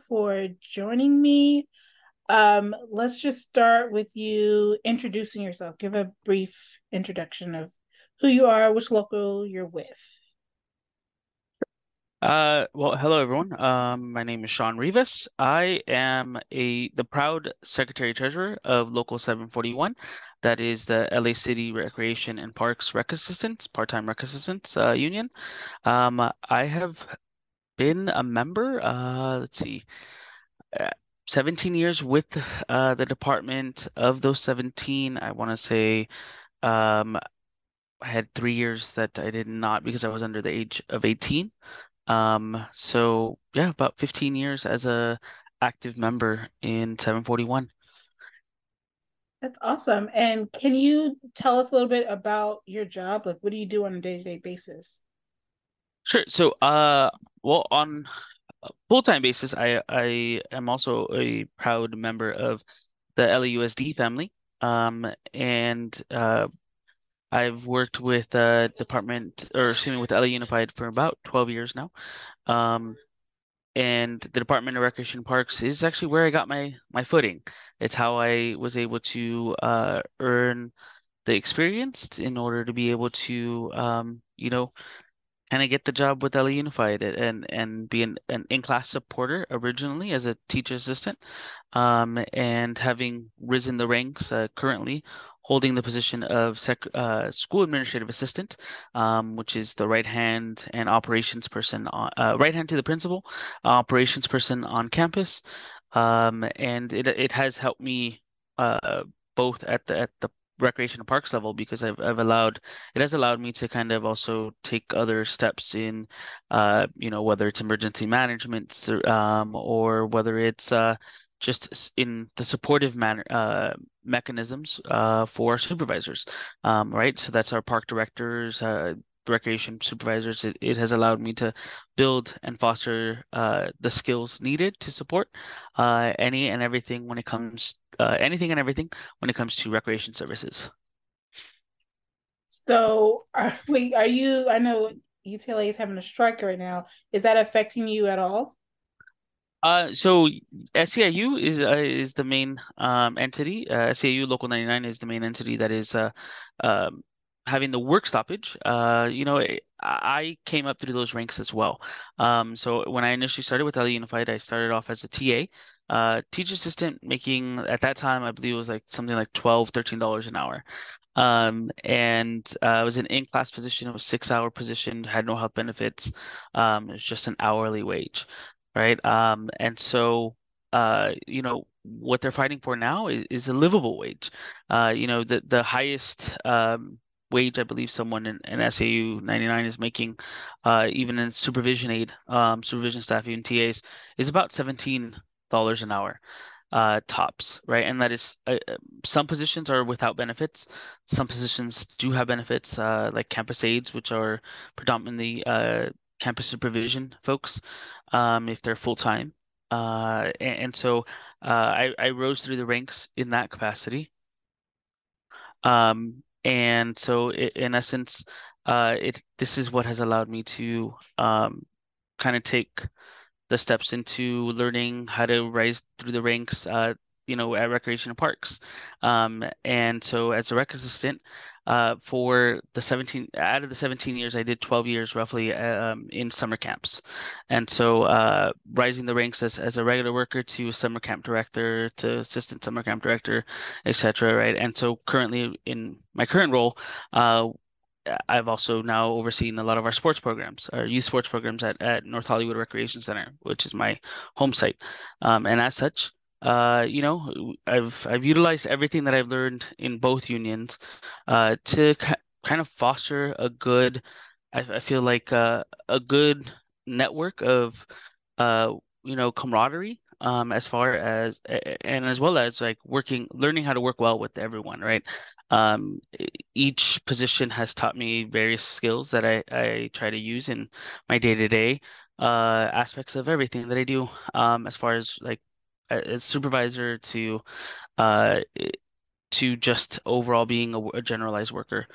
for joining me. Let's just start with you introducing yourself. Give a brief introduction of who you are, which local you're with. Well, hello everyone. My name is Sean Rivas. I am the proud Secretary Treasurer of Local 741. That is the LA City Recreation and Parks Rec Assistants, Part-Time Rec Assistants Union. I have been a member, let's see, uh, 17 years with the department. Of those 17, I want to say um, I had 3 years that I did not because I was under the age of 18. So yeah, about 15 years as a active member in 741. That's awesome. And can you tell us a little bit about your job? Like, what do you do on a day-to-day basis? Sure. So, well, on a full-time basis, I am also a proud member of the LAUSD family. And I've worked with department, or excuse me, with LA Unified for about 12 years now. Um, and the Department of Recreation and Parks is actually where I got my footing. It's how I was able to earn the experience in order to be able to kind of get the job with LA Unified and be an in-class supporter originally as a teacher assistant, and having risen the ranks, currently holding the position of school administrative assistant, which is the right hand and operations person right hand to the principal, operations person on campus, and it has helped me both at the recreation and parks level because I've allowed it has allowed me to kind of also take other steps in, whether it's emergency management, or whether it's just in the supportive mechanisms for our supervisors, right? So that's our park directors, recreation supervisors. It has allowed me to build and foster the skills needed to support anything and everything when it comes to recreation services. So, wait, are you, I know UTLA is having a strike right now. Is that affecting you at all? So SEIU is the main entity. SEIU Local 99 is the main entity that is um having the work stoppage. I came up through those ranks as well. So when I initially started with LA Unified, I started off as a TA, teacher assistant, making at that time I believe it was like something like 12, $13 an hour. And it was an in-class position. It was 6-hour position, had no health benefits. It was just an hourly wage, right? And so, what they're fighting for now is a livable wage. The highest wage I believe someone in SAU 99 is making, even in supervision aid, supervision staff, even TAs, is about $17 an hour, tops, right? And that is some positions are without benefits. Some positions do have benefits, like campus aides, which are predominantly campus supervision folks, if they're full time. And so I rose through the ranks in that capacity. And so in essence, this is what has allowed me to kind of take the steps into learning how to rise through the ranks, at recreation and parks. And so as a rec assistant, for the 17 out of the 17 years, I did 12 years roughly, in summer camps. And so rising the ranks as a regular worker to summer camp director to assistant summer camp director, etc. Right. And so currently in my current role, uh, I've also now overseen a lot of our sports programs, our youth sports programs at North Hollywood Recreation Center, which is my home site. And as such, I've utilized everything that I've learned in both unions, to kind of foster a good, I feel like a good network of, uh, camaraderie. As far as and as well as like learning how to work well with everyone, right? Each position has taught me various skills that I try to use in my day-to-day aspects of everything that I do, as far as like as supervisor uh, to just overall being a generalized worker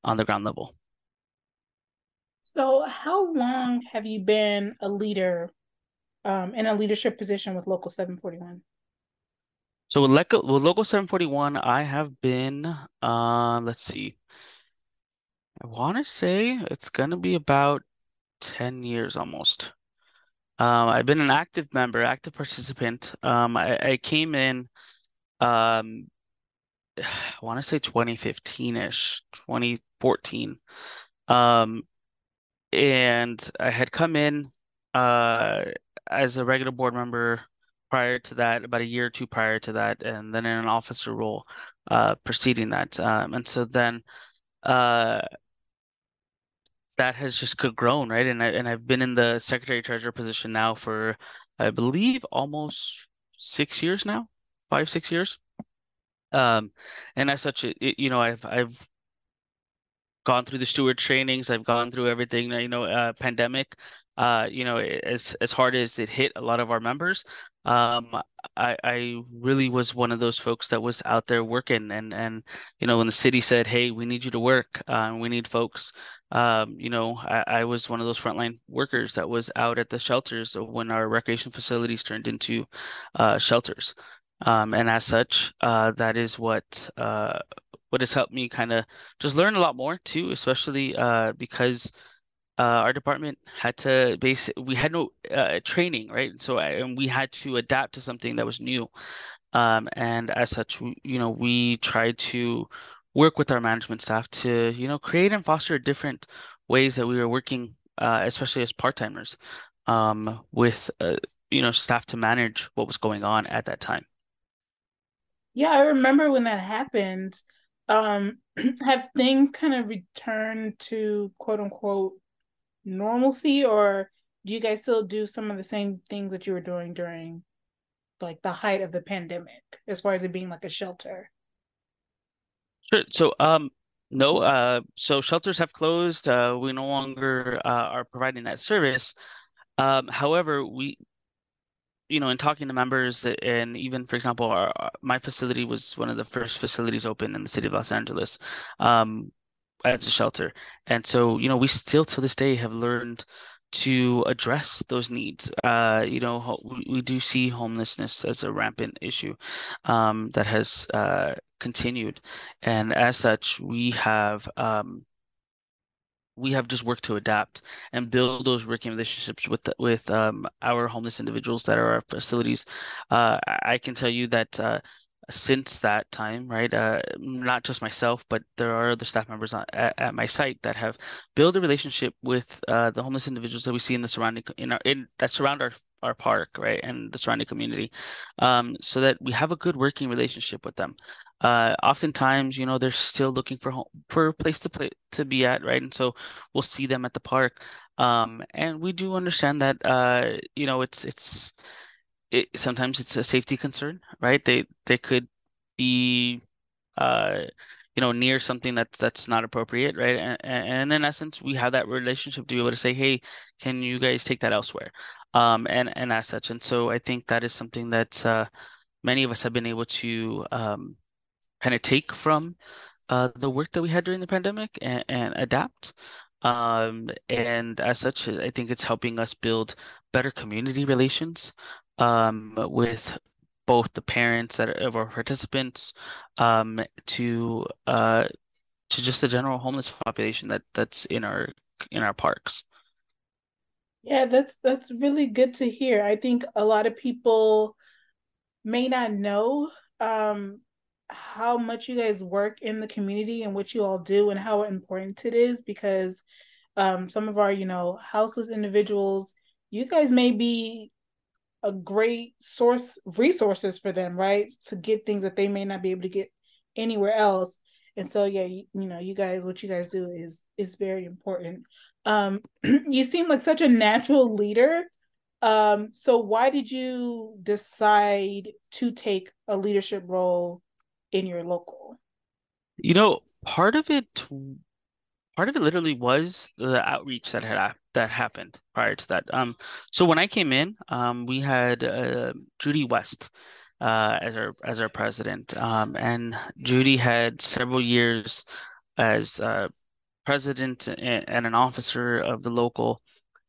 on the ground level. So, how long have you been a leader in a leadership position with Local 741? So with Local 741, I have been, let's see, I want to say it's gonna be about 10 years almost. I've been an active member, active participant. I came in, um, I want to say 2015-ish, 2014. Um, and I had come in uh as a regular board member prior to that, about a year or two prior to that, and then in an officer role preceding that. And so then uh that has just grown, right? And I've been in the secretary treasurer position now for I believe almost 6 years now, 5, 6 years. Um, and as such, I've gone through the steward trainings. I've gone through everything, pandemic, as hard as it hit a lot of our members, um, I really was one of those folks that was out there working and when the city said, "Hey, we need you to work, we need folks," I was one of those frontline workers that was out at the shelters when our recreation facilities turned into shelters. And as such, that is what has helped me kind of just learn a lot more too, especially because our department had to we had no training, right? And we had to adapt to something that was new. And as such, we tried to work with our management staff to, create and foster different ways that we were working, especially as part-timers, with, staff to manage what was going on at that time. Yeah, I remember when that happened. Um, have things kind of returned to quote unquote normalcy, or do you guys still do some of the same things that you were doing during like the height of the pandemic, as far as it being like a shelter? Sure. No, so shelters have closed. We no longer are providing that service. However, in talking to members, and even, for example, my facility was one of the first facilities open in the city of Los Angeles, um, as a shelter. And so, we still to this day have learned to address those needs. We do see homelessness as a rampant issue, that has continued. And as such, we have just worked to adapt and build those working relationships with our homeless individuals that are our facilities. I can tell you that since that time, right, not just myself, but there are other staff members at my site that have built a relationship with the homeless individuals that we see in the surrounding in that surround our park, right, and the surrounding community, so that we have a good working relationship with them. Oftentimes, they're still looking for a place to be at, right? And so we'll see them at the park. And we do understand that sometimes it's a safety concern, right? They could be uh near something that's not appropriate, right? And in essence, we have that relationship to be able to say, "Hey, can you guys take that elsewhere?" And as such. And so I think that is something that many of us have been able to kind of take from the work that we had during the pandemic and adapt. And as such, I think it's helping us build better community relations with both the parents of our participants, to just the general homeless population that's in our parks. Yeah, that's really good to hear. I think a lot of people may not know how much you guys work in the community and what you all do and how important it is, because some of our, houseless individuals, you guys may be a great source resources for them, right? To get things that they may not be able to get anywhere else. And so yeah, you guys, what you guys do is very important. You seem like such a natural leader. So why did you decide to take a leadership role in your local? You know, part of it literally was the outreach that happened prior to that. So when I came in, we had Judy West as our president, and Judy had several years as president and an officer of the local.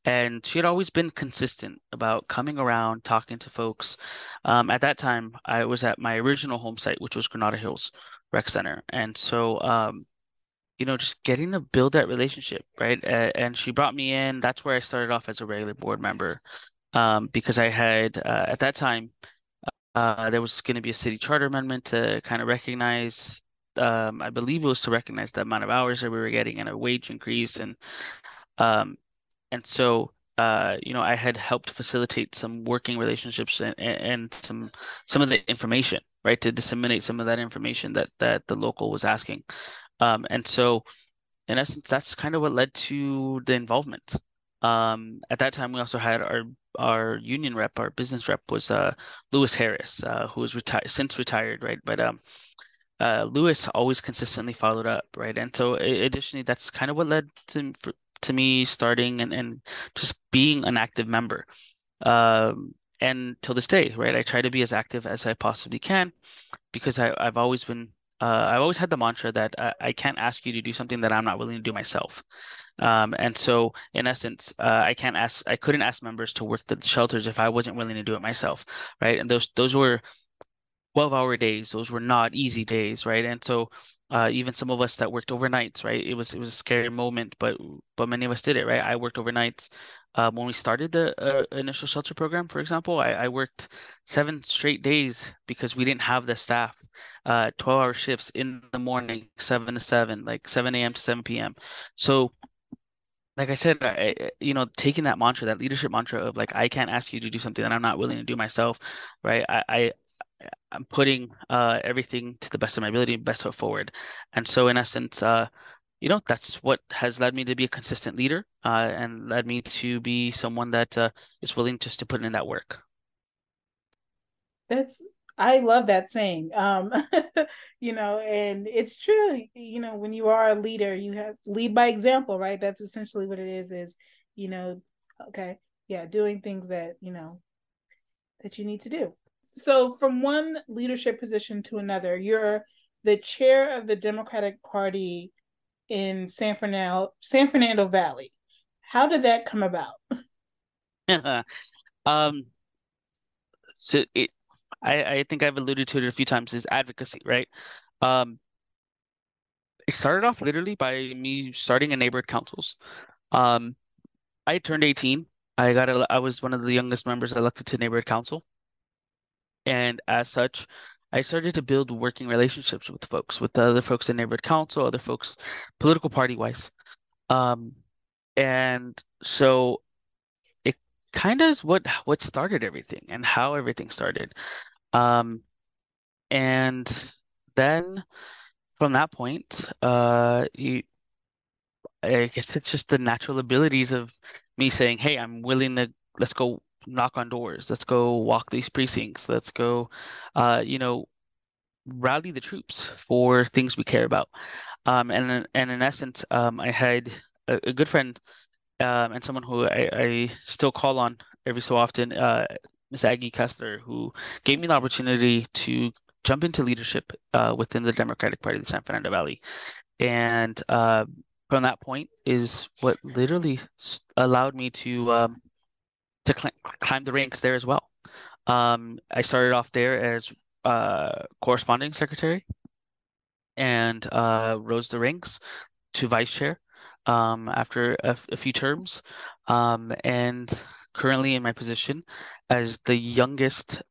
And she had always been consistent about coming around, talking to folks. At that time, I was at my original home site, which was Granada Hills Rec Center. And so, just getting to build that relationship, right? And she brought me in. That's where I started off as a regular board member, because I had, at that time, there was going to be a city charter amendment to kind of recognize, I believe it was to recognize the amount of hours that we were getting and a wage increase. Um, and so, I had helped facilitate some working relationships and some of the information, right, to disseminate some of that information that the local was asking. And so, in essence, that's kind of what led to the involvement. At that time, we also had our union rep, our business rep was Lewis Harris, who was retired since retired, right? But Lewis always consistently followed up, right? And so, additionally, that's kind of what led to me starting and just being an active member. And till this day, right? I try to be as active as I possibly can because I've always had the mantra that I can't ask you to do something that I'm not willing to do myself. And so in essence, I couldn't ask members to work the shelters if I wasn't willing to do it myself, right? And those were 12-hour days. Those were not easy days, right? And so even some of us that worked overnights, right? It was a scary moment, but many of us did it, right? I worked overnights. When we started the initial shelter program, for example, I worked 7 straight days because we didn't have the staff. 12-hour shifts in the morning, 7 to 7, like 7 a.m. to 7 p.m. So like I said, taking that mantra, that leadership mantra of like, I can't ask you to do something that I'm not willing to do myself, right? I'm putting everything to the best of my ability, best foot forward. And so in essence, that's what has led me to be a consistent leader, and led me to be someone that is willing just to put in that work. That's I love that saying. And it's true, when you are a leader, you have lead by example, right? That's essentially what it is, you know, okay, yeah, doing things that you need to do. So from one leadership position to another, you're the chair of the Democratic Party in San Fernando Valley. How did that come about? Um, so I think I've alluded to it a few times, is advocacy, right? Um, it started off literally by me starting in neighborhood councils. Um, I turned 18. I was one of the youngest members elected to neighborhood council. And as such, I started to build working relationships with folks, with the other folks in neighborhood council, other folks, political party wise. Um, and so it kind of is what started everything and how everything started. Um, and then from that point, I guess it's just the natural abilities of me saying, "Hey, I'm willing to let's go knock on doors. Let's go walk these precincts. Let's go, uh, you know, rally the troops for things we care about." And in essence, I had a good friend, and someone who I still call on every so often, Miss Aggie Kessler, who gave me the opportunity to jump into leadership within the Democratic Party of the San Fernando Valley. And from that point is what literally allowed me to climb the ranks there as well. I started off there as corresponding secretary and rose the ranks to vice chair after a few terms, and currently in my position as the youngest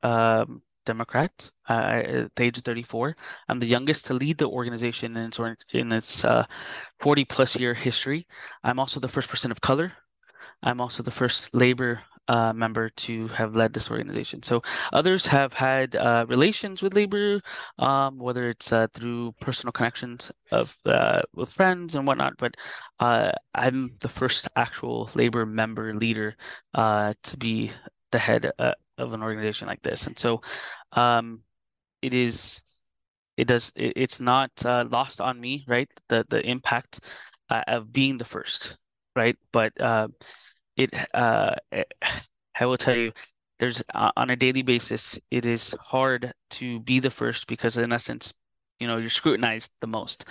Democrat at the age of 34. I'm the youngest to lead the organization in its 40 plus year history. I'm also the first person of color. I'm also the first labor member to have led this organization. So others have had relations with labor, whether it's through personal connections of with friends and whatnot. But I'm the first actual labor member leader to be the head of an organization like this. And so um, it is. It's not lost on me, right? The impact of being the first, right? But it I will tell you, there's on a daily basis, it is hard to be the first because in essence, you're scrutinized the most.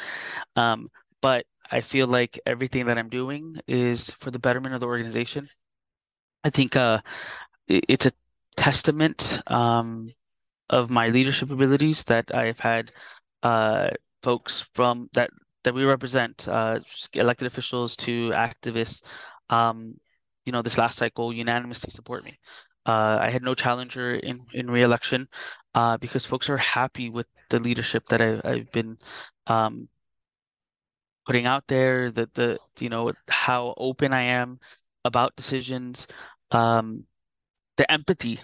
Um, but I feel like everything that I'm doing is for the betterment of the organization. I think it's a testament of my leadership abilities that I've had uh, folks from that we represent, elected officials to activists, um, this last cycle unanimously support me. I had no challenger in re-election because folks are happy with the leadership that I've been um, putting out there, how open I am about decisions. Um, the empathy,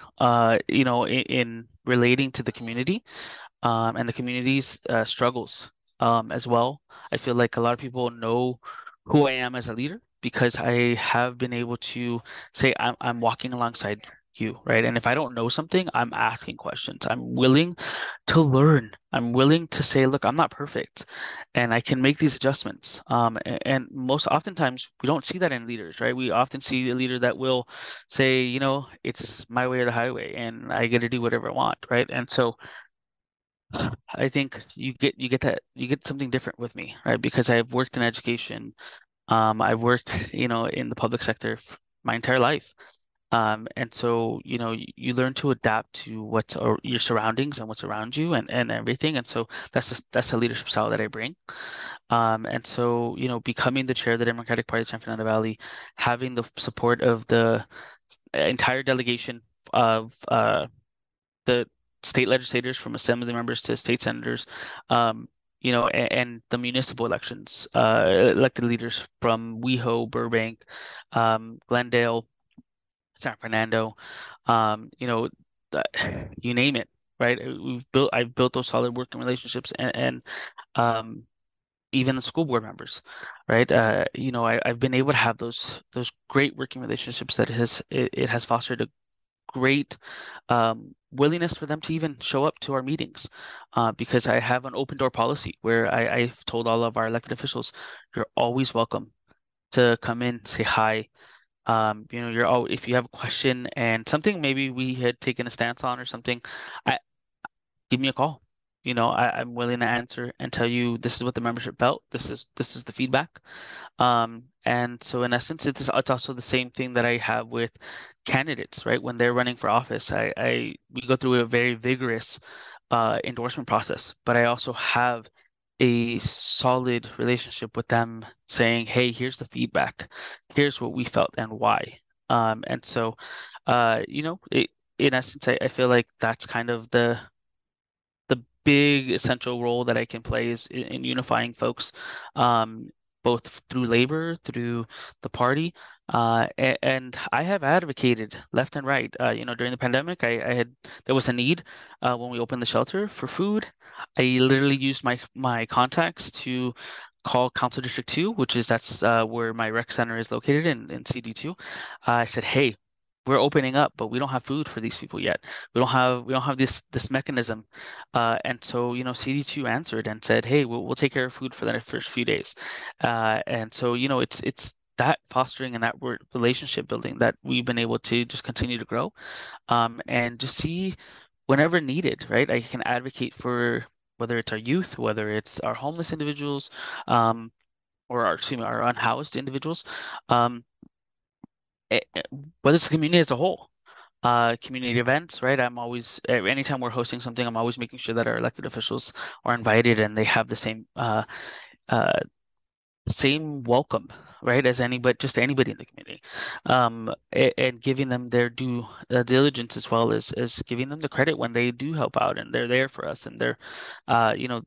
in relating to the community, and the community's struggles as well. I feel like a lot of people know who I am as a leader because I have been able to say I'm walking alongside you, right? And if I don't know something, I'm asking questions. I'm willing to learn. I'm willing to say, look, I'm not perfect, and I can make these adjustments. And most oftentimes we don't see that in leaders, right? We often see a leader that will say, it's my way or the highway, and I get to do whatever I want, right? And so I think you get something different with me, right? Because I've worked in education, I've worked, in the public sector my entire life. And so, you learn to adapt to your surroundings and what's around you and everything. And so that's the leadership style that I bring. And so, becoming the chair of the Democratic Party of San Fernando Valley, having the support of the entire delegation of the state legislators from assembly members to state senators, and the municipal elections, elected leaders from WeHo, Burbank, Glendale, San Fernando, you know, uh, you name it, right? I've built those solid working relationships and um, even the school board members, right? I've been able to have those great working relationships that it has fostered a great willingness for them to even show up to our meetings because I have an open door policy where I've told all of our elected officials, you're always welcome to come in, say hi. You're all if you have a question and something maybe we had taken a stance on or something, I give me a call. I'm willing to answer and tell you this is what the membership felt. This is the feedback. And so in essence, it's also the same thing that I have with candidates, right? When they're running for office, we go through a very vigorous endorsement process, but I also have a solid relationship with them saying, hey, here's the feedback, here's what we felt and why. And so in essence, I feel like that's kind of the big essential role that I can play is in unifying folks, um, both through labor, through the party. And I have advocated left and right. During the pandemic, there was a need when we opened the shelter for food. I literally used my contacts to call Council District 2, that's where my rec center is located in CD2. I said, hey, we're opening up, but we don't have food for these people yet. We don't have this mechanism, and so CD2 answered and said, "Hey, we'll take care of food for the first few days," and so it's that fostering and that relationship building that we've been able to just continue to grow, and just see whenever needed, right? I can advocate for whether it's our youth, whether it's our homeless individuals, um, or our unhoused individuals, um, whether it's the community as a whole. Community events, right? Anytime we're hosting something, I'm always making sure that our elected officials are invited and they have uh, same welcome, right, as just anybody in the community, and giving them their due diligence as well as giving them the credit when they do help out and they're there for us and they're, you know,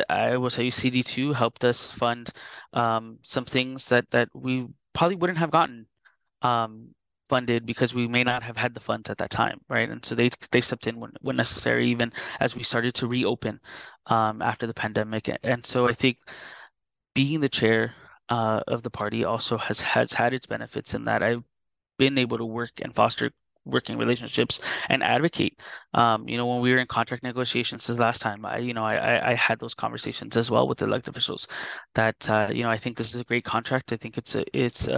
I will tell you, CD2 helped us fund some things that we probably wouldn't have gotten um, funded because we may not have had the funds at that time, right? And so they stepped in when necessary, even as we started to reopen after the pandemic. And so I think being the chair of the party also has had its benefits in that I've been able to work and foster working relationships and advocate. When we were in contract negotiations this last time, I had those conversations as well with the elected officials that I think this is a great contract. I think it's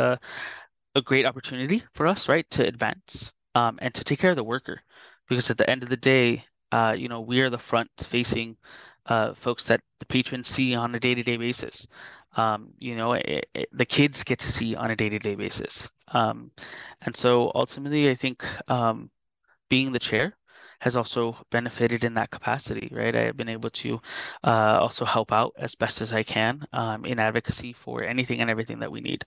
a great opportunity for us, right, to advance and to take care of the worker. Because at the end of the day, we are the front-facing folks that the patrons see on a day-to-day basis. The kids get to see on a day-to-day basis. And so ultimately, I think being the chair has also benefited in that capacity, right? I have been able to also help out as best as I can in advocacy for anything and everything that we need.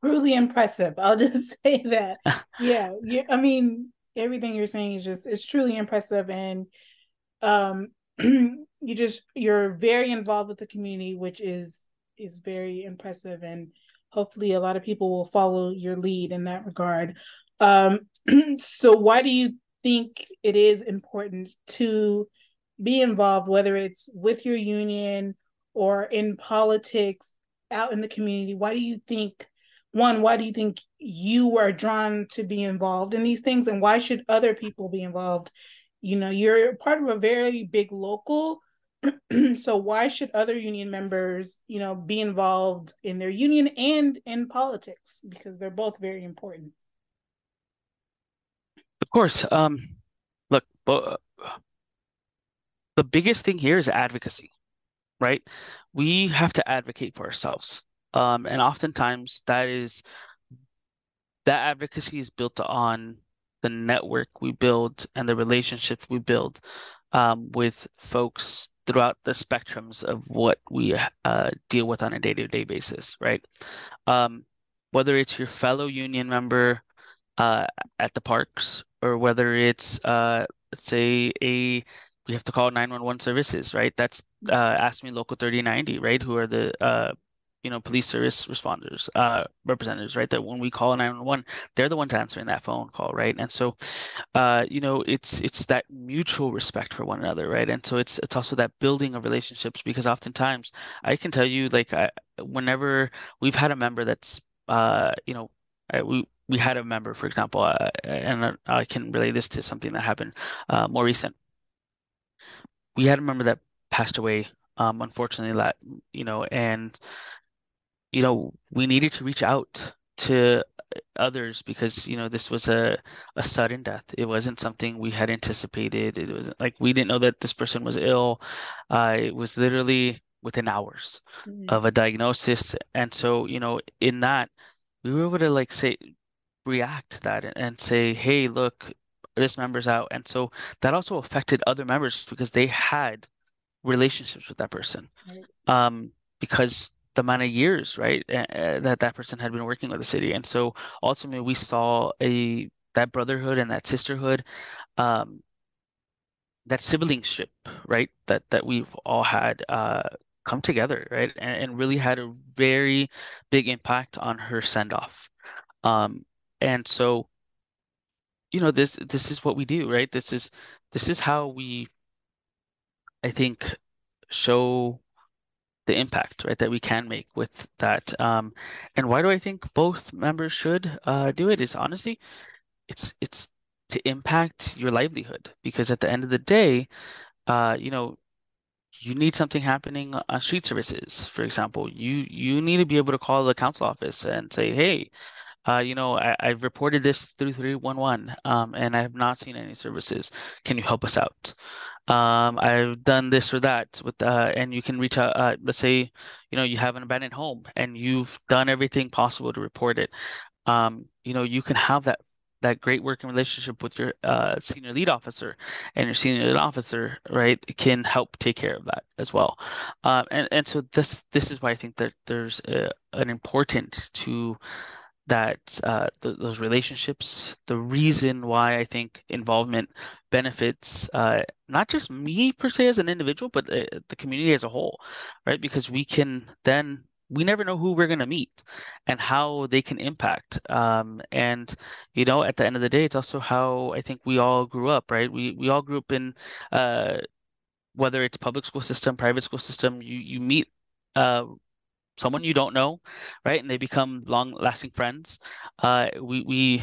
Truly impressive. I'll just say that. Yeah, I mean, everything you're saying is just it's truly impressive, and um, you're very involved with the community, which is very impressive, and hopefully a lot of people will follow your lead in that regard. Um, so why do you think it is important to be involved, whether it's with your union or in politics out in the community? Why do you think, one, why do you think you are drawn to be involved in these things? And why should other people be involved? You know, you're part of a very big local. So why should other union members, be involved in their union and in politics? Because they're both very important. Of course, look, the biggest thing here is advocacy, right? We have to advocate for ourselves. And oftentimes that advocacy is built on the network we build and the relationships we build with folks throughout the spectrums of what we deal with on a day-to-day basis, right? Um, whether it's your fellow union member uh, at the parks, or whether it's let's say we have to call 911 services, right? That's AFSCME Local 3090, right? Who are the police service responders, representatives, right? That when we call 911, they're the ones answering that phone call, right? And so it's that mutual respect for one another, right? And so it's also that building of relationships, because oftentimes I can tell you, like, whenever we've had a member that's we had a member, for example, and I can relate this to something that happened more recent. We had a member that passed away, unfortunately, that and we needed to reach out to others, because this was a sudden death. It wasn't something we had anticipated. It wasn't like we didn't know that this person was ill. It was literally within hours Mm-hmm. of a diagnosis. And so, in that, we were able to, like, say, react to that and say, hey, look, this member's out. And so that also affected other members, because they had relationships with that person. Right. Um, because the amount of years, right, that that person had been working with the city. And so ultimately we saw a that brotherhood and that sisterhood, um, that siblingship, right, that we've all had come together, right, and really had a very big impact on her send off. Um, and so, this is what we do, right? This is how we, I think, show the impact, right, that we can make with that. And why do I think both members should do it is, honestly, it's to impact your livelihood, because at the end of the day, uh, you know, you need something happening on street services, for example. You need to be able to call the council office and say, hey, I've reported this through 311, and I have not seen any services. Can you help us out? I've done this or that and you can reach out. Let's say, you have an abandoned home and you've done everything possible to report it. You can have that great working relationship with your senior lead officer, and your senior lead officer, right, can help take care of that as well. And so this is why I think that there's an importance to that those relationships. The reason why I think involvement benefits not just me per se as an individual, but the community as a whole, right? Because we never know who we're going to meet and how they can impact. And at the end of the day, it's also how I think we all grew up, right? We all grew up in whether it's public school system, private school system. You meet. Someone you don't know, right? And they become long-lasting friends. We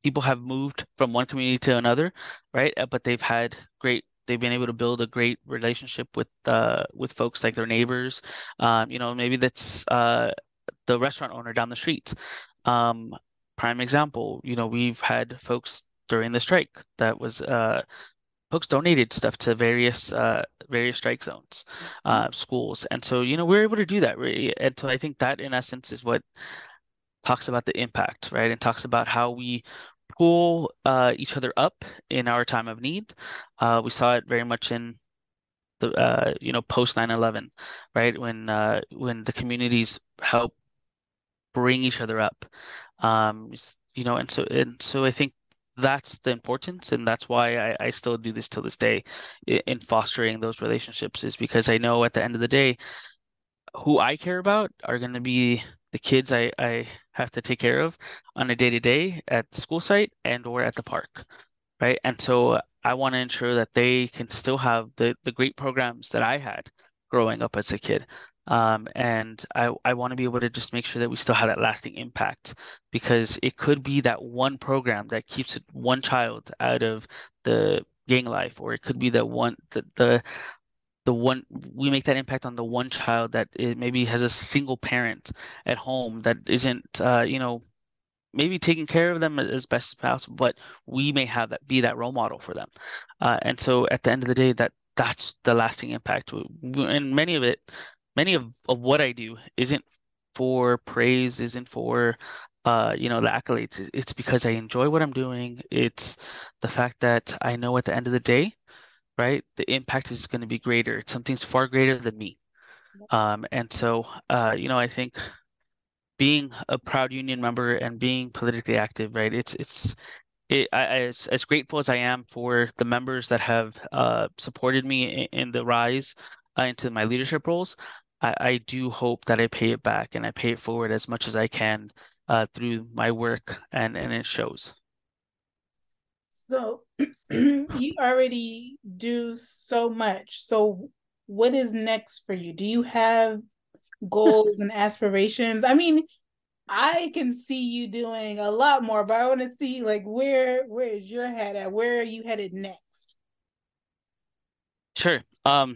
people have moved from one community to another, right? But they've been able to build a great relationship with folks like their neighbors. Maybe that's the restaurant owner down the street. Um, Prime example, we've had folks during the strike that was folks donated stuff to various strike zones, schools, and so we're able to do that. And so I think that in essence is what talks about the impact, right? And talks about how we pull each other up in our time of need. We saw it very much in the post 9/11, right? When the communities help bring each other up. And so I think that's the importance, and that's why I still do this till this day in fostering those relationships, is because I know at the end of the day, who I care about are going to be the kids I have to take care of on a day-to-day at the school site and or at the park, right? And so I want to ensure that they can still have the great programs that I had growing up as a kid. And I want to be able to just make sure that we still have that lasting impact, because it could be that one program that keeps one child out of the gang life, or it could be the one we make that impact on the one child that it maybe has a single parent at home that isn't maybe taking care of them as best as possible, but we may have that be that role model for them. And so at the end of the day, that's the lasting impact. And many of what I do isn't for praise, isn't for the accolades. It's because I enjoy what I'm doing. It's the fact that I know at the end of the day, right, the impact is going to be greater. It's something's far greater than me. And so I think being a proud union member and being politically active, right? As grateful as I am for the members that have supported me in the rise into my leadership roles, I do hope that I pay it back and I pay it forward as much as I can through my work, and it shows. So you already do so much. So what is next for you? Do you have goals and aspirations? I mean, I can see you doing a lot more, but I want to see like where is your head at? Where are you headed next? Sure. So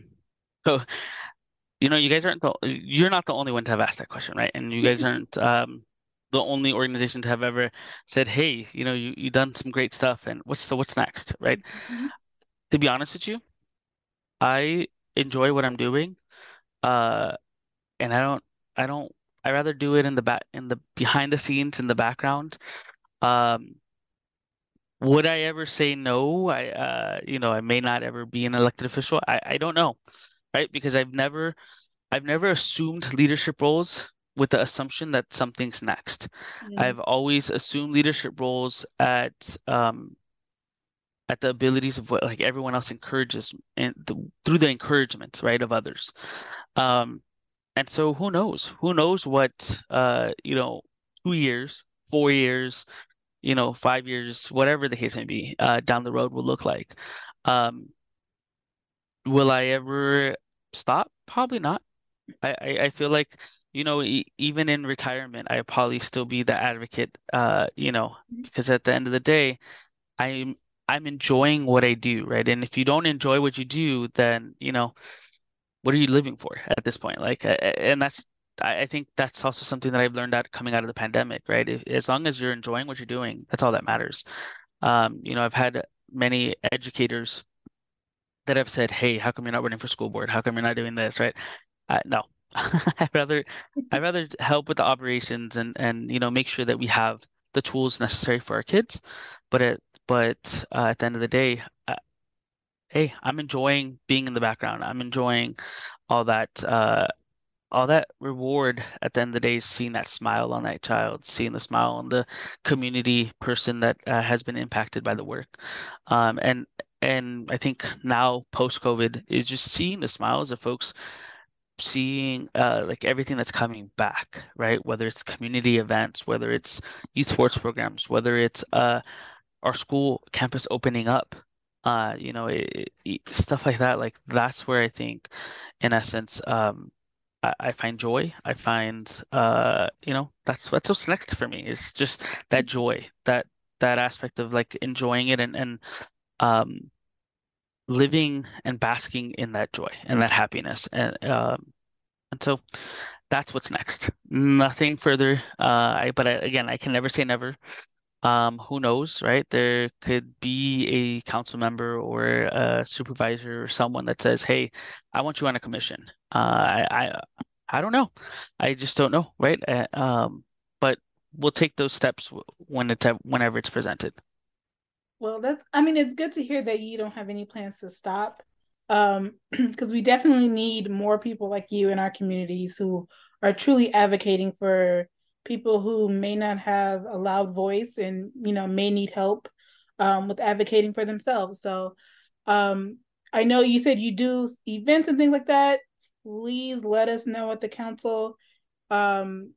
you're not the only one to have asked that question, right? And you guys aren't the only organization to have ever said, "Hey, you've done some great stuff, and what's next?" Right? Mhm. To be honest with you, I enjoy what I'm doing, uh, and I don't, I rather do it in the behind the scenes, in the background. Um, would I ever say no? I may not ever be an elected official. I don't know, right? Because I've never assumed leadership roles with the assumption that something's next. Mm, I've always assumed leadership roles at the abilities of what like everyone else encourages and through the encouragement, right, of others. Um, and so who knows? Who knows what 2 years, 4 years, 5 years, whatever the case may be, down the road will look like. Um, will I ever stop? Probably not. I feel like, even in retirement, I probably still be the advocate, because at the end of the day, I'm I'm enjoying what I do, right? And if you don't enjoy what you do, then, what are you living for at this point? Like, and I think that's also something that I've learned out coming out of the pandemic, right? As long as you're enjoying what you're doing, that's all that matters. I've had many educators that have said, "Hey, how come you're not running for school board? How come you're not doing this?" Right? No, I'd rather help with the operations and make sure that we have the tools necessary for our kids. But at the end of the day, hey, I'm enjoying being in the background. I'm enjoying all that reward at the end of the day is seeing that smile on that child, seeing the smile on the community person that has been impacted by the work. And I think now post-COVID is just seeing the smiles of folks, seeing like everything that's coming back, right? Whether it's community events, whether it's youth sports programs, whether it's our school campus opening up, stuff like that. Like that's where I think, in essence, I find joy. I find that's what's next for me is just that joy, that aspect of like enjoying it and um living and basking in that joy and that happiness. And so that's what's next. Nothing further. Again, I can never say never. Who knows, right? There could be a council member or a supervisor or someone that says, "Hey, I want you on a commission." I don't know. I just don't know, right? But we'll take those steps whenever it's presented. Well, I mean, it's good to hear that you don't have any plans to stop. Because we definitely need more people like you in our communities who are truly advocating for people who may not have a loud voice and, may need help with advocating for themselves. So, um, I know you said you do events and things like that. Please let us know at the council, um,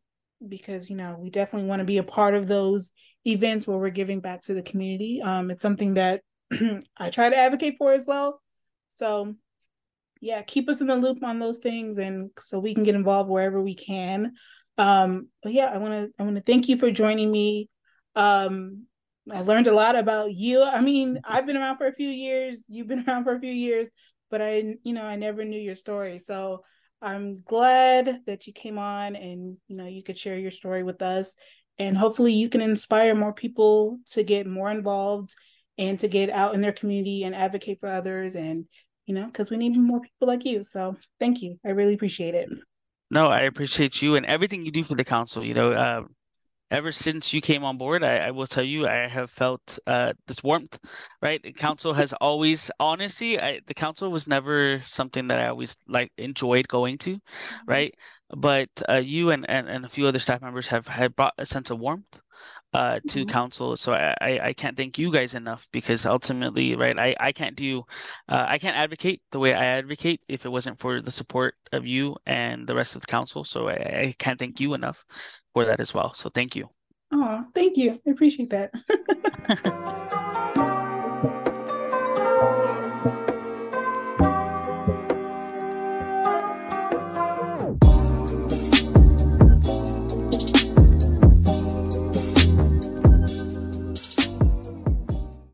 because we definitely want to be a part of those events where we're giving back to the community. It's something that I try to advocate for as well. So yeah, keep us in the loop on those things, and so we can get involved wherever we can. But yeah, I want to thank you for joining me. Um, I learned a lot about you. I mean, I've been around for a few years. You've been around for a few years, but I never knew your story. So I'm glad that you came on, and you could share your story with us, and hopefully you can inspire more people to get more involved and to get out in their community and advocate for others, and because we need more people like you. So thank you. I really appreciate it. No, I appreciate you and everything you do for the council. Ever since you came on board, I will tell you, I have felt this warmth, right? The council has always, honestly, the council was never something that I always like enjoyed going to, right? But you and a few other staff members have brought a sense of warmth to Mhm. council. So I can't thank you guys enough because ultimately, right, I can't advocate the way I advocate if it wasn't for the support of you and the rest of the council. So I can't thank you enough for that as well. So thank you. Oh, thank you. I appreciate that.